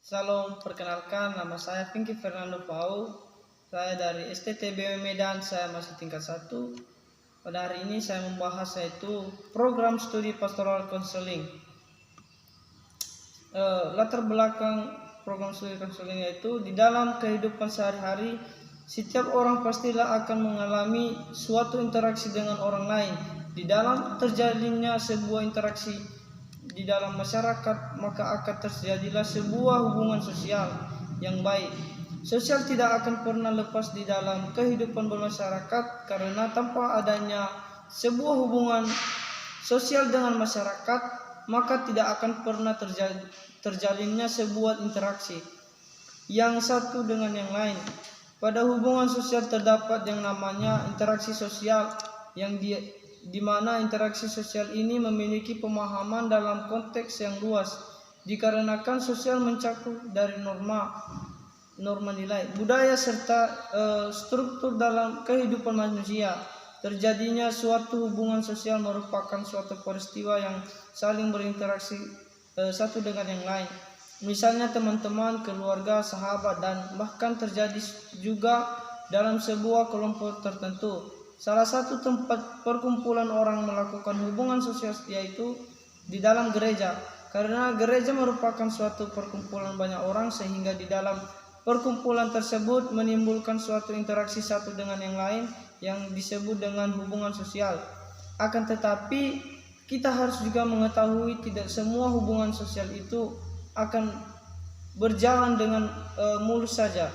Salam, perkenalkan nama saya Pinky Fernando Pau. Saya dari STTB Medan, saya masih tingkat 1. Pada hari ini saya membahas yaitu program studi pastoral counseling. Latar belakang program studi counseling yaitu di dalam kehidupan sehari-hari setiap orang pastilah akan mengalami suatu interaksi dengan orang lain. Di dalam terjadinya sebuah interaksi di dalam masyarakat, maka akan terjadilah sebuah hubungan sosial yang baik. Sosial tidak akan pernah lepas di dalam kehidupan bermasyarakat, karena tanpa adanya sebuah hubungan sosial dengan masyarakat, maka tidak akan pernah terjalinnya sebuah interaksi yang satu dengan yang lain. Pada hubungan sosial terdapat yang namanya interaksi sosial, yang di mana interaksi sosial ini memiliki pemahaman dalam konteks yang luas, dikarenakan sosial mencakup dari norma nilai, budaya, serta struktur dalam kehidupan manusia. Terjadinya suatu hubungan sosial merupakan suatu peristiwa yang saling berinteraksi satu dengan yang lain. Misalnya teman-teman, keluarga, sahabat, dan bahkan terjadi juga dalam sebuah kelompok tertentu. Salah satu tempat perkumpulan orang melakukan hubungan sosial yaitu di dalam gereja, karena gereja merupakan suatu perkumpulan banyak orang, sehingga di dalam perkumpulan tersebut menimbulkan suatu interaksi satu dengan yang lain yang disebut dengan hubungan sosial. Akan tetapi kita harus juga mengetahui tidak semua hubungan sosial itu akan berjalan dengan mulus saja.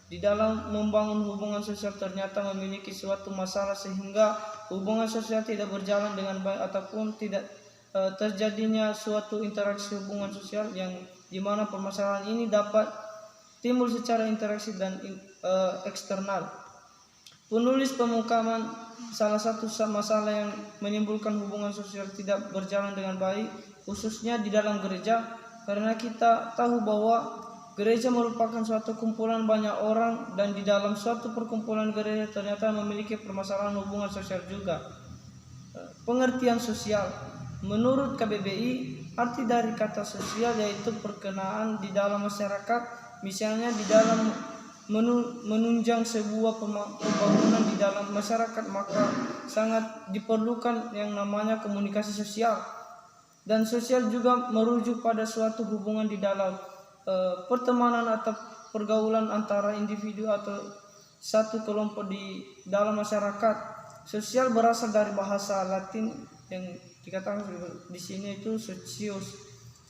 Di dalam membangun hubungan sosial ternyata memiliki suatu masalah, sehingga hubungan sosial tidak berjalan dengan baik ataupun tidak terjadinya suatu interaksi hubungan sosial, yang dimana permasalahan ini dapat timbul secara interaksi dan eksternal. Penulis pemungkaman salah satu masalah yang menimbulkan hubungan sosial tidak berjalan dengan baik, khususnya di dalam gereja, karena kita tahu bahwa gereja merupakan suatu kumpulan banyak orang, dan di dalam suatu perkumpulan gereja ternyata memiliki permasalahan hubungan sosial juga. Pengertian sosial menurut KBBI, arti dari kata sosial yaitu perkenaan di dalam masyarakat, misalnya di dalam menunjang sebuah pembangunan di dalam masyarakat, maka sangat diperlukan yang namanya komunikasi sosial. Dan sosial juga merujuk pada suatu hubungan di dalam pertemanan atau pergaulan antara individu atau satu kelompok di dalam masyarakat. Sosial berasal dari bahasa Latin yang dikatakan di sini itu socius,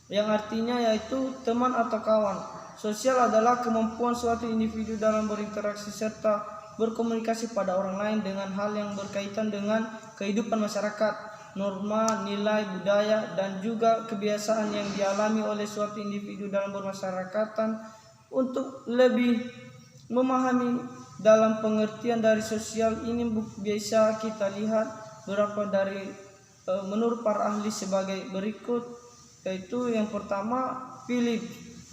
yang artinya yaitu teman atau kawan. Sosial adalah kemampuan suatu individu dalam berinteraksi serta berkomunikasi pada orang lain dengan hal yang berkaitan dengan kehidupan masyarakat, norma, nilai, budaya, dan juga kebiasaan yang dialami oleh suatu individu dalam bermasyarakatan. Untuk lebih memahami dalam pengertian dari sosial ini, biasa kita lihat beberapa dari menurut para ahli sebagai berikut, yaitu yang pertama, Philip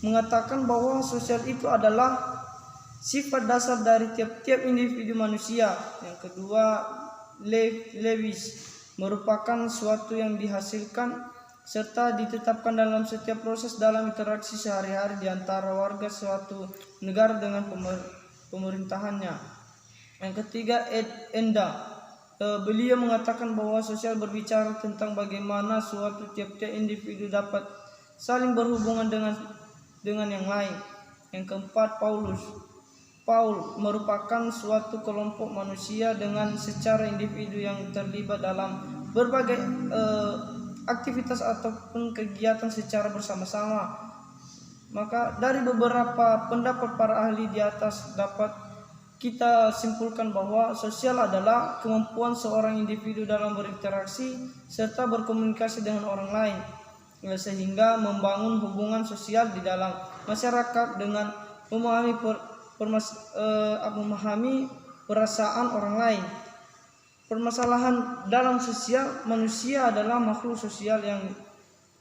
mengatakan bahwa sosial itu adalah sifat dasar dari tiap-tiap individu manusia. Yang kedua, Lewis merupakan suatu yang dihasilkan serta ditetapkan dalam setiap proses dalam interaksi sehari-hari di antara warga suatu negara dengan pemerintahannya. Yang ketiga, Enda, beliau mengatakan bahwa sosial berbicara tentang bagaimana suatu tiap-tiap individu dapat saling berhubungan dengan yang lain. Yang keempat, Paul merupakan suatu kelompok manusia dengan secara individu yang terlibat dalam berbagai aktivitas ataupun kegiatan secara bersama-sama. Maka dari beberapa pendapat para ahli di atas dapat kita simpulkan bahwa sosial adalah kemampuan seorang individu dalam berinteraksi serta berkomunikasi dengan orang lain, sehingga membangun hubungan sosial di dalam masyarakat dengan memahami perasaan orang lain. Permasalahan dalam sosial, manusia adalah makhluk sosial yang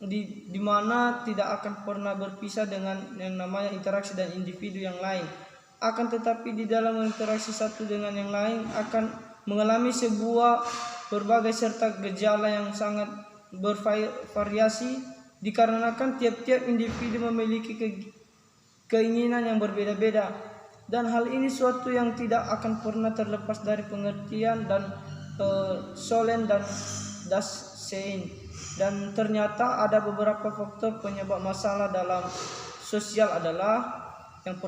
di mana tidak akan pernah berpisah dengan yang namanya interaksi dan individu yang lain. Akan tetapi di dalam interaksi satu dengan yang lain akan mengalami sebuah berbagai serta gejala yang sangat bervariasi, dikarenakan tiap-tiap individu memiliki keinginan yang berbeda-beda, dan hal ini suatu yang tidak akan pernah terlepas dari pengertian dan Solen dan Dasein. Dan ternyata ada beberapa faktor penyebab masalah dalam sosial adalah yang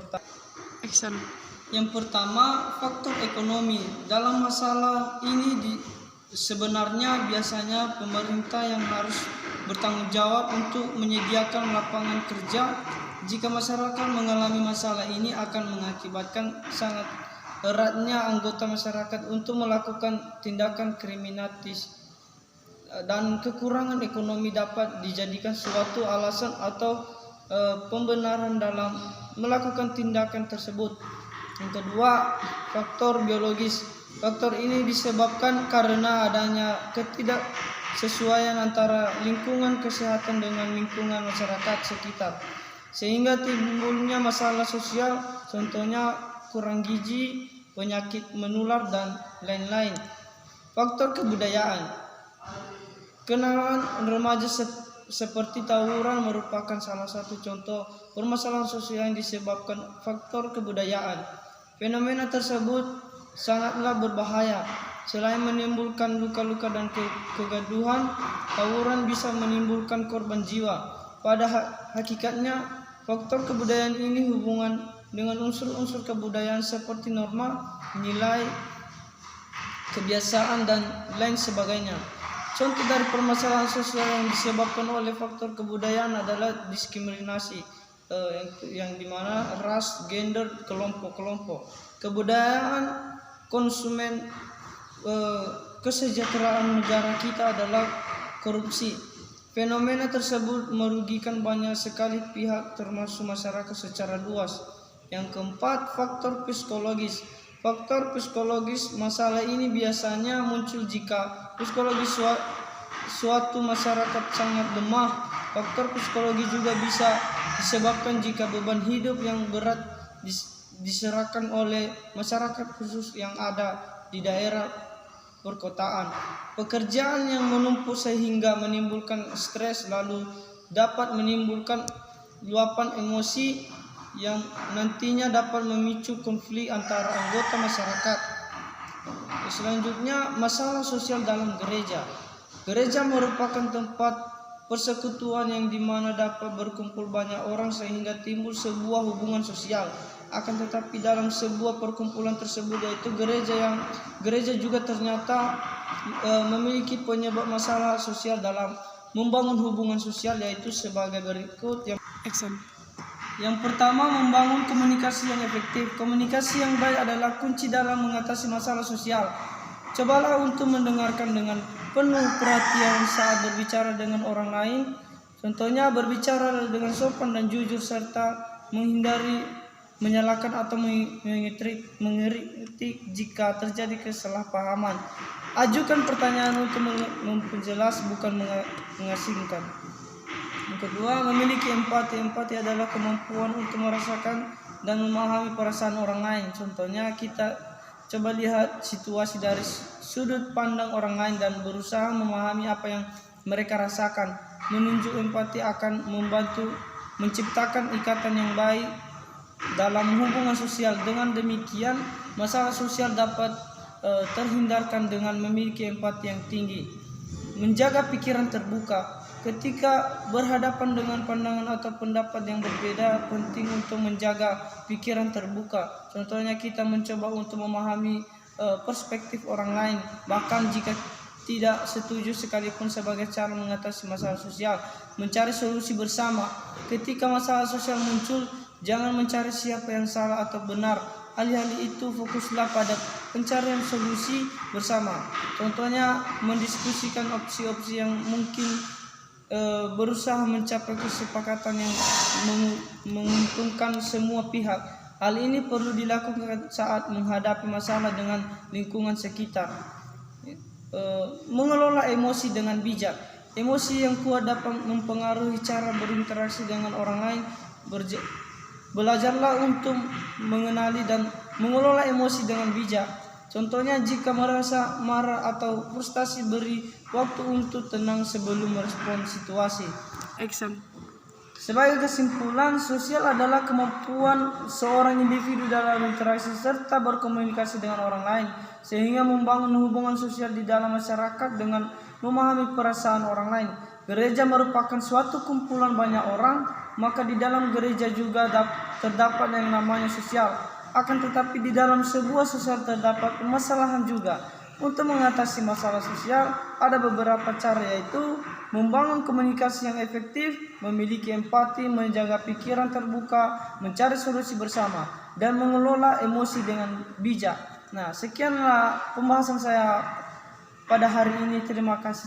pertama faktor ekonomi. Dalam masalah ini sebenarnya biasanya pemerintah yang harus bertanggung jawab untuk menyediakan lapangan kerja. Jika masyarakat mengalami masalah ini akan mengakibatkan sangat eratnya anggota masyarakat untuk melakukan tindakan kriminalis, dan kekurangan ekonomi dapat dijadikan suatu alasan atau pembenaran dalam melakukan tindakan tersebut. Yang kedua, faktor biologis. Faktor ini disebabkan karena adanya ketidaksesuaian antara lingkungan kesehatan dengan lingkungan masyarakat sekitar, sehingga timbulnya masalah sosial, contohnya kurang gizi, penyakit menular, dan lain-lain. Faktor kebudayaan. Kenalan remaja seperti tawuran merupakan salah satu contoh permasalahan sosial yang disebabkan faktor kebudayaan. Fenomena tersebut sangatlah berbahaya. Selain menimbulkan luka-luka dan kegaduhan, tawuran bisa menimbulkan korban jiwa. Pada hakikatnya, faktor kebudayaan ini hubungan dengan unsur-unsur kebudayaan seperti norma, nilai, kebiasaan, dan lain sebagainya. Contoh dari permasalahan sosial yang disebabkan oleh faktor kebudayaan adalah diskriminasi, yang dimana ras, gender, kelompok-kelompok, kebudayaan, konsumen, kesejahteraan negara kita adalah korupsi. Fenomena tersebut merugikan banyak sekali pihak termasuk masyarakat secara luas. Yang keempat, faktor psikologis. Faktor psikologis masalah ini biasanya muncul jika psikologis suatu masyarakat sangat lemah. Faktor psikologi juga bisa disebabkan jika beban hidup yang berat diserahkan oleh masyarakat khusus yang ada di daerah perkotaan. Pekerjaan yang menumpuk sehingga menimbulkan stres lalu dapat menimbulkan luapan emosi yang nantinya dapat memicu konflik antara anggota masyarakat. Selanjutnya, masalah sosial dalam gereja. Gereja merupakan tempat persekutuan yang dimana dapat berkumpul banyak orang sehingga timbul sebuah hubungan sosial. Akan tetapi dalam sebuah perkumpulan tersebut, yaitu gereja juga ternyata memiliki penyebab masalah sosial dalam membangun hubungan sosial, yaitu sebagai berikut. Yang pertama, membangun komunikasi yang efektif. Komunikasi yang baik adalah kunci dalam mengatasi masalah sosial. Cobalah untuk mendengarkan dengan penuh perhatian saat berbicara dengan orang lain. Contohnya, berbicara dengan sopan dan jujur serta menghindari menyalahkan atau mengkritik jika terjadi kesalahpahaman. Ajukan pertanyaan untuk memperjelas, bukan mengasingkan. Yang kedua, memiliki empati. Empati adalah kemampuan untuk merasakan dan memahami perasaan orang lain. Contohnya, kita coba lihat situasi dari sudut pandang orang lain dan berusaha memahami apa yang mereka rasakan. Menunjuk empati akan membantu menciptakan ikatan yang baik dalam hubungan sosial. Dengan demikian, masalah sosial dapat terhindarkan dengan memiliki empati yang tinggi. Menjaga pikiran terbuka. Ketika berhadapan dengan pandangan atau pendapat yang berbeda, penting untuk menjaga pikiran terbuka. Contohnya, kita mencoba untuk memahami perspektif orang lain, bahkan jika tidak setuju sekalipun, sebagai cara mengatasi masalah sosial. Mencari solusi bersama. Ketika masalah sosial muncul, jangan mencari siapa yang salah atau benar. Alih-alih itu, fokuslah pada pencarian solusi bersama. Contohnya, mendiskusikan opsi-opsi yang mungkin, berusaha mencapai kesepakatan yang menguntungkan semua pihak. Hal ini perlu dilakukan saat menghadapi masalah dengan lingkungan sekitar. Mengelola emosi dengan bijak. Emosi yang kuat dapat mempengaruhi cara berinteraksi dengan orang lain. Belajarlah untuk mengenali dan mengelola emosi dengan bijak. Contohnya, jika merasa marah atau frustasi, beri waktu untuk tenang sebelum merespon situasi. Sebagai kesimpulan, sosial adalah kemampuan seorang individu dalam interaksi serta berkomunikasi dengan orang lain, sehingga membangun hubungan sosial di dalam masyarakat dengan memahami perasaan orang lain. Gereja merupakan suatu kumpulan banyak orang, maka di dalam gereja juga terdapat yang namanya sosial. Akan tetapi di dalam sebuah sosial terdapat permasalahan juga. Untuk mengatasi masalah sosial, ada beberapa cara, yaitu membangun komunikasi yang efektif, memiliki empati, menjaga pikiran terbuka, mencari solusi bersama, dan mengelola emosi dengan bijak. Nah, sekianlah pembahasan saya pada hari ini. Terima kasih.